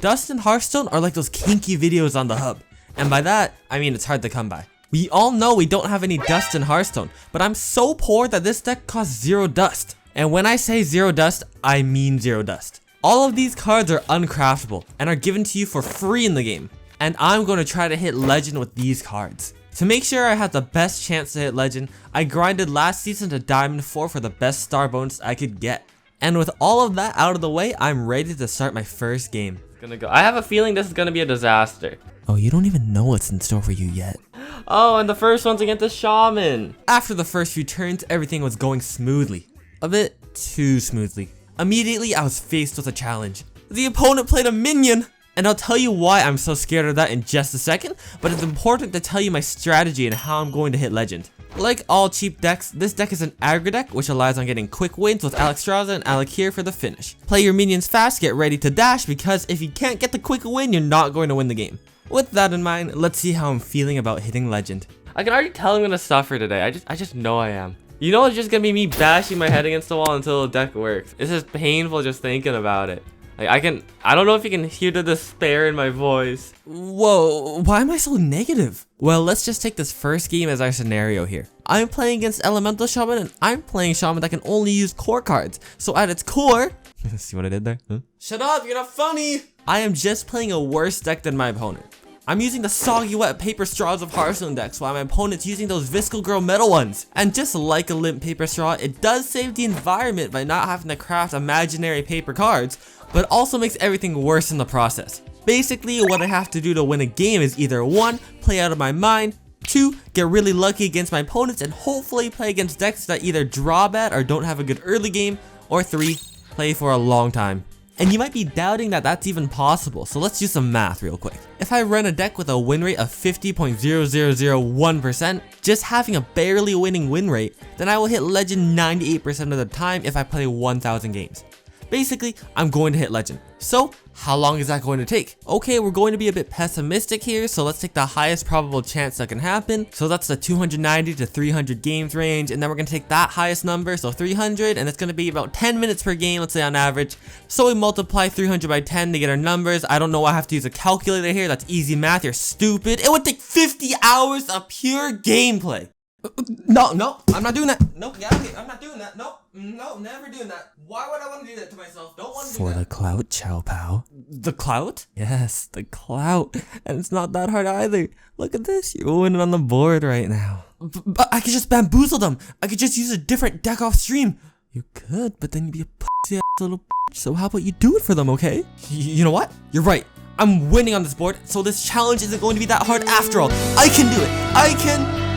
Dust and Hearthstone are like those kinky videos on the hub. And by that, I mean it's hard to come by. We all know we don't have any dust in Hearthstone, but I'm so poor that this deck costs 0 dust. And when I say 0 dust, I mean 0 dust. All of these cards are uncraftable and are given to you for free in the game. And I'm going to try to hit Legend with these cards. To make sure I had the best chance to hit Legend, I grinded last season to Diamond 4 for the best star bonus I could get. And with all of that out of the way, I'm ready to start my first game. I have a feeling this is gonna be a disaster. Oh, you don't even know what's in store for you yet. Oh, and the first one's against the Shaman. After the first few turns, everything was going smoothly. A bit too smoothly. Immediately, I was faced with a challenge. The opponent played a minion! And I'll tell you why I'm so scared of that in just a second, but it's important to tell you my strategy and how I'm going to hit Legend. Like all cheap decks, this deck is an aggro deck which relies on getting quick wins with Alexstrasza and Alakir for the finish. Play your minions fast, get ready to dash, because if you can't get the quick win, you're not going to win the game. With that in mind, let's see how I'm feeling about hitting Legend. I can already tell I'm gonna suffer today. I just know I am. You know, it's just gonna be me bashing my head against the wall until the deck works. It's just painful just thinking about it. Like I don't know if you can hear the despair in my voice. Whoa, why am I so negative? Well, let's just take this first game as our scenario here. I'm playing against Elemental Shaman and I'm playing Shaman that can only use core cards. So at its core, see what I did there? Huh? Shut up, you're not funny! I am just playing a worse deck than my opponent. I'm using the soggy wet paper straws of Hearthstone decks while my opponent's using those Viscal Girl metal ones. And just like a limp paper straw, it does save the environment by not having to craft imaginary paper cards, but also makes everything worse in the process. Basically, what I have to do to win a game is either 1, play out of my mind, 2, get really lucky against my opponents and hopefully play against decks that either draw bad or don't have a good early game, or 3, play for a long time. And you might be doubting that that's even possible, so let's do some math real quick. If I run a deck with a win rate of 50.0001%, just having a barely winning win rate, then I will hit Legend 98% of the time if I play 1,000 games. Basically, I'm going to hit Legend. So, how long is that going to take? Okay, we're going to be a bit pessimistic here, so let's take the highest probable chance that can happen. So that's the 290 to 300 games range, and then we're going to take that highest number, so 300, and it's going to be about 10 minutes per game, let's say on average. So we multiply 300 by 10 to get our numbers. I don't know why I have to use a calculator here, that's easy math, you're stupid. It would take 50 hours of pure gameplay. No, I'm not doing that. No, yeah, okay, I'm not doing that. No, never doing that. Why would I want to do that to myself? Don't want to do that. For the clout, Chow Pow. The clout? Yes, the clout. And it's not that hard either. Look at this. You're winning on the board right now. But I could just bamboozle them. I could just use a different deck off stream. You could, but then you'd be a pussy ass little bitch. So how about you do it for them, okay? You know what? You're right. I'm winning on this board, so this challenge isn't going to be that hard after all. I can do it. I can.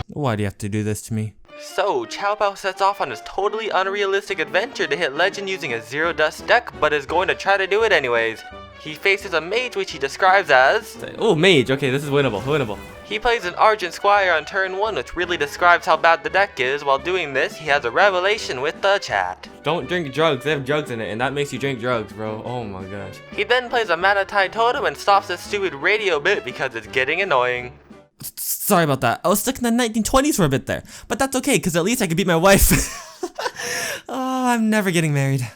Why do you have to do this to me? So, Chow Pow sets off on his totally unrealistic adventure to hit Legend using a 0 dust deck, but is going to try to do it anyways. He faces a mage which he describes as... Oh, mage, okay, this is winnable. He plays an Argent Squire on turn 1, which really describes how bad the deck is. While doing this, he has a revelation with the chat. Don't drink drugs, they have drugs in it, and that makes you drink drugs, bro. Oh my gosh. He then plays a Mana Tide Totem and stops this stupid radio bit because it's getting annoying. Sorry about that. I was stuck in the 1920s for a bit there. But that's okay, because at least I could beat my wife. Oh, I'm never getting married.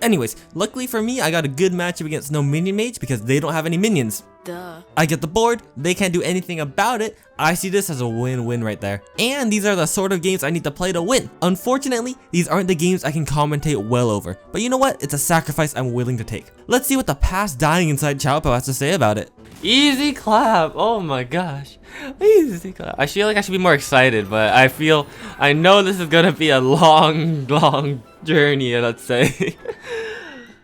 Anyways, luckily for me, I got a good matchup against no minion mage because they don't have any minions. Duh. I get the board, they can't do anything about it. I see this as a win-win right there. And these are the sort of games I need to play to win. Unfortunately, these aren't the games I can commentate well over. But you know what? It's a sacrifice I'm willing to take. Let's see what the past dying inside Chow Pow has to say about it. Easy clap. Oh my gosh. Easy clap. I feel like I should be more excited, but I know this is gonna be a long journey, let's say.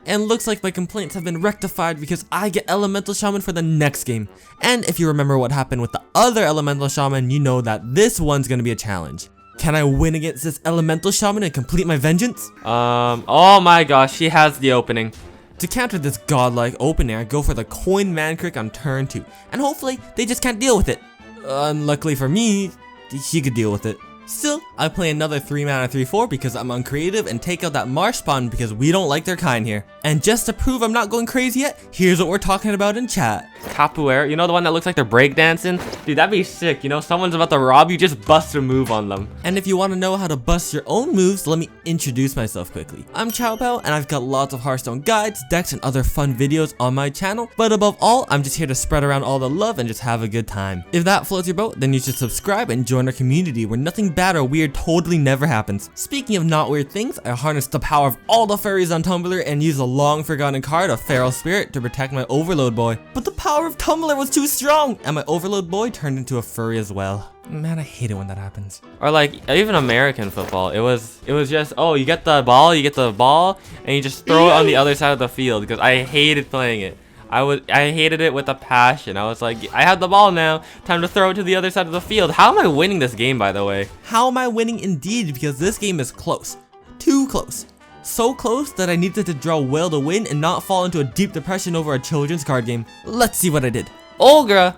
And looks like my complaints have been rectified because I get Elemental Shaman for the next game. And if you remember what happened with the other Elemental Shaman, you know that this one's gonna be a challenge. Can I win against this Elemental Shaman and complete my vengeance? Oh my gosh, she has the opening. To counter this godlike opening, I go for the Coin Mancrick on turn 2. And hopefully, they just can't deal with it. Unluckily for me, he could deal with it. Still, I play another 3 mana 3/4 because I'm uncreative and take out that Marsh Spawn because we don't like their kind here. And just to prove I'm not going crazy yet, here's what we're talking about in chat. Capoeira, you know the one that looks like they're breakdancing? Dude, that'd be sick. You know, someone's about to rob you, just bust a move on them. And if you want to know how to bust your own moves, let me introduce myself quickly. I'm Chowpao, and I've got lots of Hearthstone guides, decks, and other fun videos on my channel. But above all, I'm just here to spread around all the love and just have a good time. If that floats your boat, then you should subscribe and join our community where nothing bad or weird totally never happens. Speaking of not weird things, I harnessed the power of all the furries on Tumblr and used a long forgotten card of Feral Spirit to protect my Overload boy. But the power of Tumblr was too strong, and my Overload boy turned into a furry as well. Man, I hate it when that happens. Or like even American football, it was just, oh, you get the ball, and you just throw it on the other side of the field, because I hated playing it. I hated it with a passion. I was like, I have the ball now, time to throw it to the other side of the field. How am I winning this game, by the way? How am I winning indeed? Because this game is close. Too close. So close that I needed to draw well to win and not fall into a deep depression over a children's card game. Let's see what I did. Olgra!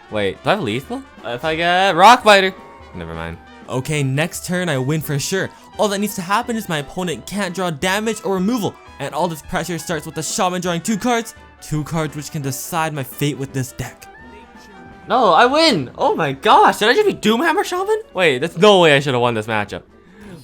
Wait, do I have lethal? If I get Rock Biter? Never mind. Okay, next turn I win for sure. All that needs to happen is my opponent can't draw damage or removal, and all this pressure starts with the Shaman drawing 2 cards. 2 cards which can decide my fate with this deck. No, I win! Oh my gosh, did I just be Doomhammer Shaman? Wait, there's no way I should have won this matchup.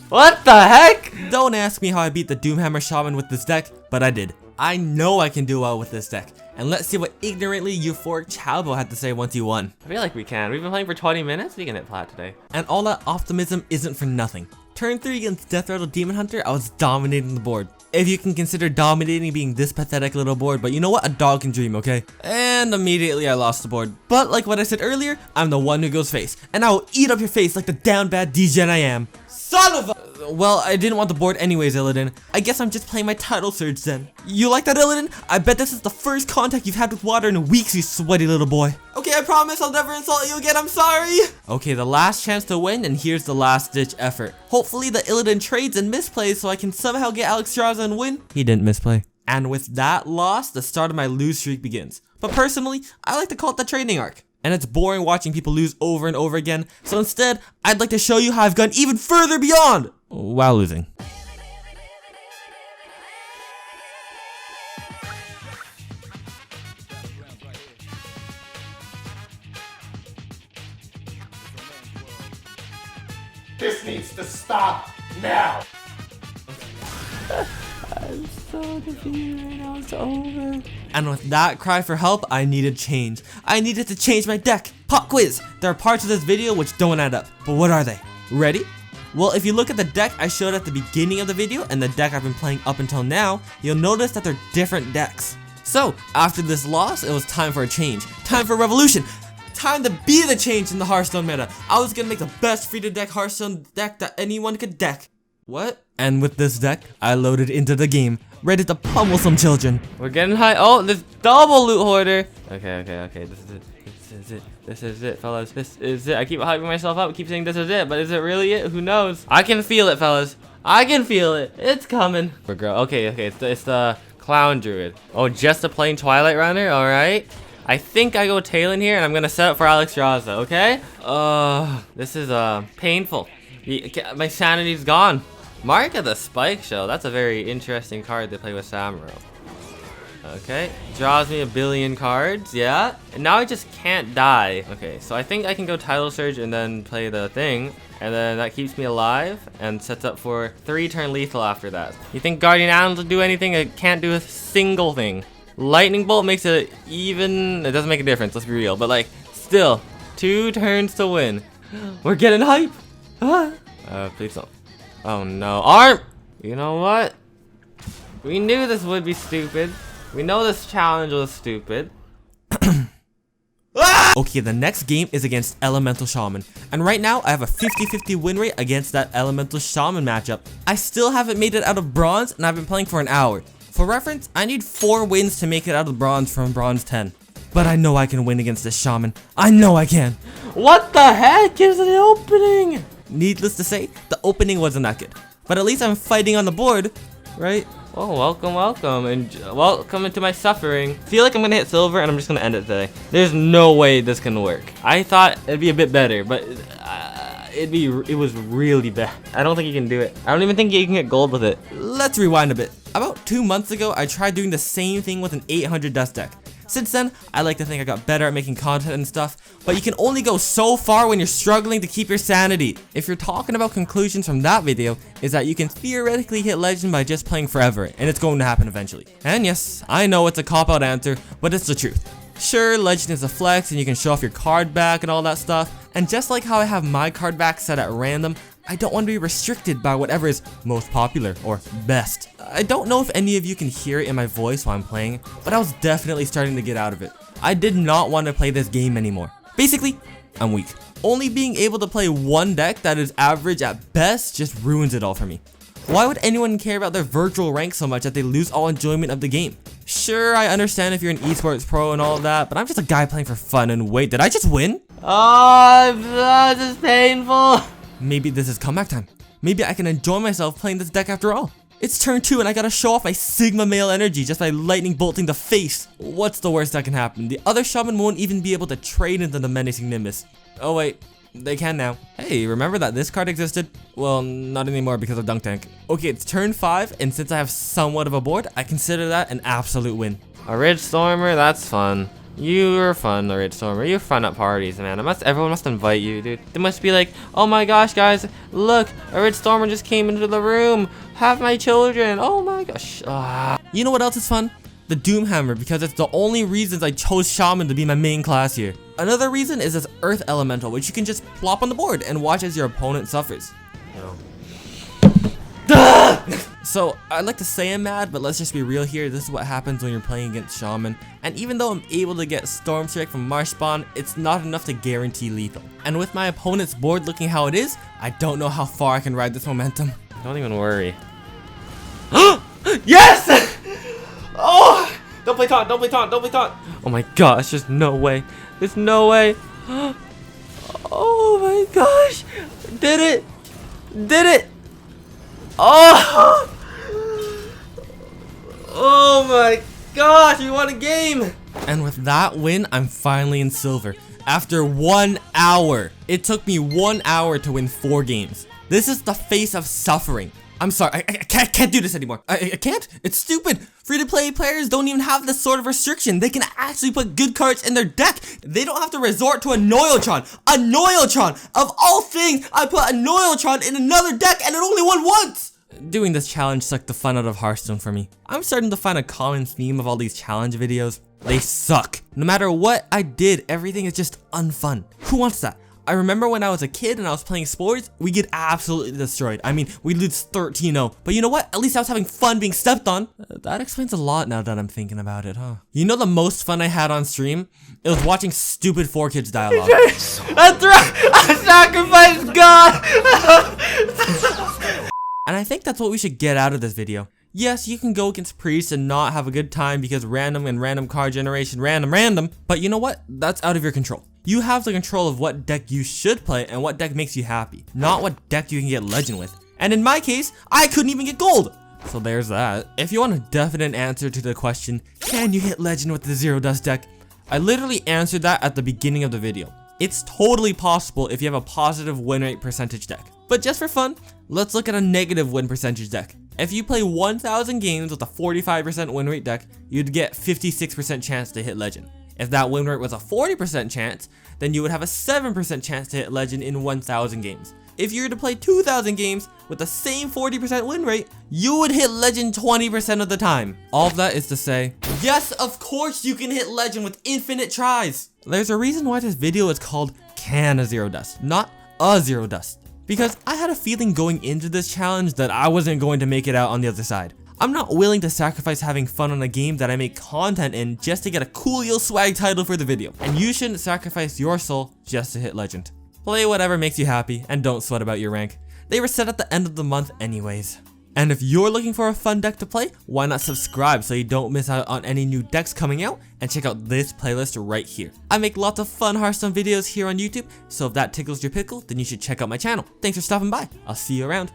What the heck? Don't ask me how I beat the Doomhammer Shaman with this deck, but I did. I know I can do well with this deck. And let's see what ignorantly euphoric Chowbo had to say once he won. I feel like we can. We've been playing for 20 minutes. We can hit plat today. And all that optimism isn't for nothing. Turn 3 against Death Rattle Demon Hunter, I was dominating the board. If you can consider dominating being this pathetic little board, but you know what? A dog can dream, okay? And immediately I lost the board. But like what I said earlier, I'm the one who goes face. And I will eat up your face like the down bad degen I am. Son of a... Well, I didn't want the board anyways, Illidan. I guess I'm just playing my title surge then. You like that, Illidan? I bet this is the first contact you've had with water in weeks, you sweaty little boy. Okay, I promise I'll never insult you again, I'm sorry. Okay, the last chance to win, and here's the last ditch effort. Hopefully the Illidan trades and misplays so I can somehow get Alexstrasza and win. He didn't misplay. And with that loss, the start of my lose streak begins. But personally, I like to call it the training arc. And it's boring watching people lose over and over again, so instead, I'd like to show you how I've gone even further beyond while losing. This needs to stop now. I'm so defeated right now, it's over. And with that cry for help, I needed change. I needed to change my deck. Pop quiz! There are parts of this video which don't add up, but what are they? Ready? Well, if you look at the deck I showed at the beginning of the video and the deck I've been playing up until now, you'll notice that they're different decks. So, after this loss, it was time for a change. Time for a revolution. Time to be the change in the Hearthstone meta. I was gonna make the best free-to-deck Hearthstone deck that anyone could deck. What? And with this deck, I loaded into the game, ready to pummel some children. We're getting high. Oh, this double loot hoarder. Okay. This is it. This is it, fellas. This is it. I keep hyping myself up. I keep saying this is it, but is it really it? Who knows? I can feel it, fellas. I can feel it. It's coming. Okay. It's the Clown Druid. Oh, just a plain Twilight Runner. All right. I think I go Talon here, and I'm gonna set up for Alexstrasza. Okay. This is painful. My sanity's gone. Mark of the Spike Show. That's a very interesting card to play with Samuro. Okay, draws me a billion cards, yeah. And now I just can't die. Okay, so I think I can go Title Surge and then play the thing. And then that keeps me alive and sets up for 3-turn lethal after that. You think Guardian Animal will do anything? It can't do a single thing. Lightning Bolt makes it even... It doesn't make a difference, let's be real. But like, still, 2 turns to win. We're getting hype. Please don't. Oh no, ARM! You know what? We knew this would be stupid. We know this challenge was stupid. Okay, the next game is against Elemental Shaman. And right now, I have a 50-50 win rate against that Elemental Shaman matchup. I still haven't made it out of Bronze, and I've been playing for an hour. For reference, I need 4 wins to make it out of Bronze from Bronze 10. But I know I can win against this Shaman. I know I can. What the heck is the opening? Needless to say, the opening wasn't that good. But at least I'm fighting on the board, right? Oh, welcome, and welcome into my suffering. Feel like I'm gonna hit silver, and I'm just gonna end it today. There's no way this can work. I thought it'd be a bit better, but it was really bad. I don't think you can do it. I don't even think you can get gold with it. Let's rewind a bit. About 2 months ago, I tried doing the same thing with an 800 dust deck. Since then, I like to think I got better at making content and stuff, but you can only go so far when you're struggling to keep your sanity. If you're talking about conclusions from that video, is that you can theoretically hit legend by just playing forever, and it's going to happen eventually. And yes, I know it's a cop-out answer, but it's the truth. Sure, legend is a flex and you can show off your card back and all that stuff, and just like how I have my card back set at random, I don't want to be restricted by whatever is most popular or best. I don't know if any of you can hear it in my voice while I'm playing, but I was definitely starting to get out of it. I did not want to play this game anymore. Basically, I'm weak. Only being able to play one deck that is average at best just ruins it all for me. Why would anyone care about their virtual rank so much that they lose all enjoyment of the game? Sure, I understand if you're an esports pro and all that, but I'm just a guy playing for fun, and wait, did I just win? Oh, this is painful. Maybe this is comeback time. Maybe I can enjoy myself playing this deck after all. It's turn 2 and I gotta show off my Sigma male energy just by lightning bolting the face. What's the worst that can happen? The other shaman won't even be able to trade into the menacing Nimbus. Oh wait, they can now. Hey, remember that this card existed? Well, not anymore because of Dunk Tank. Okay, it's turn 5 and since I have somewhat of a board, I consider that an absolute win. A Ridge Stormer, that's fun. You're fun, the Ridge Stormer. You're fun at parties, man. Everyone must invite you, dude. They must be like, oh my gosh, guys, look, a Ridge Stormer just came into the room. Have my children. Oh my gosh. You know what else is fun? The Doomhammer, because it's the only reasons I chose Shaman to be my main class here. Another reason is this Earth Elemental, which you can just plop on the board and watch as your opponent suffers. So, I'd like to say I'm mad, but let's just be real here. This is what happens when you're playing against Shaman. And even though I'm able to get Storm Strike from Marsh Spawn, it's not enough to guarantee lethal. And with my opponent's board looking how it is, I don't know how far I can ride this momentum. Don't even worry. Yes! Oh! Don't play taunt, don't play taunt, don't play taunt. Oh my gosh, there's no way. There's no way. Oh my gosh. Did it. Did it. Oh! Oh my gosh, we won a game! And with that win, I'm finally in silver. After 1 hour. It took me 1 hour to win 4 games. This is the face of suffering. I'm sorry, I can't do this anymore. I can't? It's stupid. Free-to-play players don't even have this sort of restriction. They can actually put good cards in their deck. They don't have to resort to a Noyotron. A Noyotron! Of all things, I put a Noyotron in another deck and it only won once! Doing this challenge sucked the fun out of Hearthstone for me. I'm starting to find a common theme of all these challenge videos. They suck. No matter what I did, everything is just unfun. Who wants that? I remember when I was a kid and I was playing sports, we get absolutely destroyed. I mean, we lose 13-0. But you know what? At least I was having fun being stepped on. That explains a lot now that I'm thinking about it, huh? You know the most fun I had on stream? It was watching stupid 4Kids dialogue. That's right! I sacrificed God! And I think that's what we should get out of this video. Yes, you can go against priests and not have a good time because random card generation, random. But you know what? That's out of your control. You have the control of what deck you should play and what deck makes you happy, not what deck you can get legend with. And in my case, I couldn't even get gold. So there's that. If you want a definite answer to the question, can you hit legend with the Zero Dust deck? I literally answered that at the beginning of the video. It's totally possible if you have a positive win rate percentage deck. But just for fun, let's look at a negative win percentage deck. If you play 1,000 games with a 45% win rate deck, you'd get 56% chance to hit legend. If that win rate was a 40% chance, then you would have a 7% chance to hit legend in 1,000 games. If you were to play 2,000 games with the same 40% win rate, you would hit legend 20% of the time. All of that is to say, yes, of course you can hit legend with infinite tries. There's a reason why this video is called Can a Zero Dust, not a Zero Dust. Because I had a feeling going into this challenge that I wasn't going to make it out on the other side. I'm not willing to sacrifice having fun on a game that I make content in just to get a cool yo swag title for the video. And you shouldn't sacrifice your soul just to hit legend. Play whatever makes you happy and don't sweat about your rank. They reset at the end of the month anyways. And if you're looking for a fun deck to play, why not subscribe so you don't miss out on any new decks coming out, and check out this playlist right here. I make lots of fun Hearthstone videos here on YouTube, so if that tickles your pickle, then you should check out my channel. Thanks for stopping by. I'll see you around.